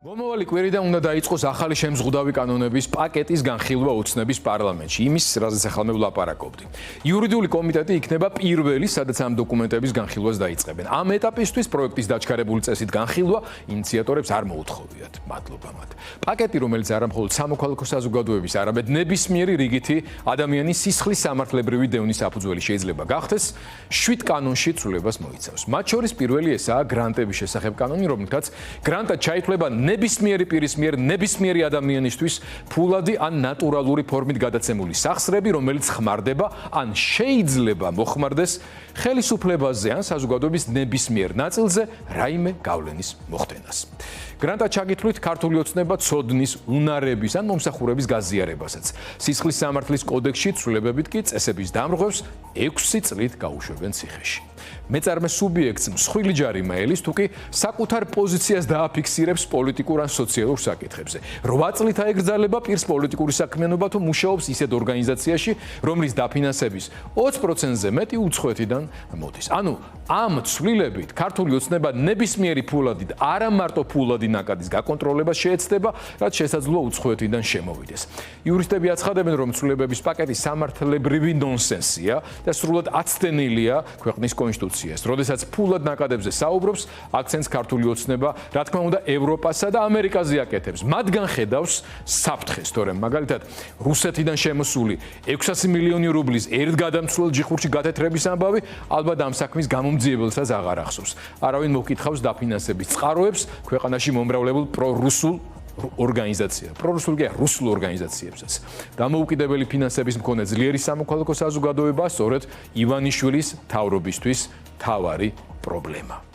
მომავალი კვირიდან უნდა დაიწყოს ახალი შემზღუდავი კანონების პაკეტის განხილვა ოცნების პარლამენტში. იმის, რაზეც ახლა მე ვლაპარაკობდი. იურიდიული კომიტეტი იქნება პირველი, სადაც ამ დოკუმენტების განხილვას დაიწყებენ. ამ ეტაპისთვის პროექტის დაჩქარებული წესით განხილვა ინიციატორებს არ მოუთხოვიათ. მადლობა მათ. პაკეტი, რომელიც არა მხოლოდ სამოქალაქო საზოგადოების, არამედ ნებისმიერი რიგითი ადამიანის სისხლის სამართლებრივი დევნის საფუძველი შეიძლება გახდეს, 7 კანონში ცვლილებას მოიცავს. მათ შორის პირველი ესაა გრანტების შესახებ კანონი, რომლითაც გრანტად ჩაითვლება ნებისმიერი პირის მიერ ნებისმიერი ადამიანისთვის ფულადი ან ნატურალური ფორმით გადაცემული სახსრები, რომელიც ხმარდება ან შეიძლება მოხმარდეს ხელისუფლებაზე ან საზოგადოების ნებისმიერ ნაწილზე რაიმე გავლენის მოხდენას. გრანტად ჩაგითვლით ქართული ოცნება ცოდნის, უნარების ან მომსახურების გაზიარებასაც. სისხლის სამართლის კოდექსში ცვლილებებით კი წესების დამრღვევს 6 წლით გაუშვებენ ციხეში. მეწარმე სუბიექტს მსხვილი ჯარიმა ელის თუ კი საკუთარ პოზიციას დააფიქსირებს პოლიტიკურ ან სოციალურ საკითხებზე. 8 წლით აეგრძალება პირს პოლიტიკური საქმიანობა თუ მუშაობს ისეთ ორგანიზაციაში, რომლის დაფინანსების 20%-ზე მეტი უცხოეთიდან მოდის. ანუ ამ ცვლილებით ქართული ოცნება ნებისმიერი ფულადი და არა მარტო ფულადი ნაკადის გაკონტროლებას შეეცდება, რაც შესაძლოა უცხოეთიდან შემოვიდეს. იურისტები აცხადებენ, რომ ცვლილებების პაკეტი სამართლებრივი ნონსენსია და სრულად აცდენილია ქვეყნის კონსტიტუციას. როდესაც ფულად ნაკადებზე საუბრობს, აქცენტს ქართული ოცნება, რა თქმა უნდა, ევროპასა და ამერიკაზე აკეთებს. მათგან ხედავს საფრთხეს, თორემ მაგალითად რუსეთიდან შემოსული 600 მილიონი რუბლის ერთგადამცვლელ ჯიხურში გათეთრების ამბავი ალბათ ამ საქმის გამომძიებელსაც აღარ ახსოვს. არავინ მოკითხავს დაფინანსების წყაროებს ქვეყანაში მომრავლებულ პრორუსულ ორგანიზაცია. პრორუსულ კი რუსულ ორგანიზაციებსაც. დამოუკიდებელი ფინანსების მქონე ძლიერი სამოქალაქო საზოგადოება სწორედ ივანიშვილის მთავრობისთვის თავარი პრობლემა.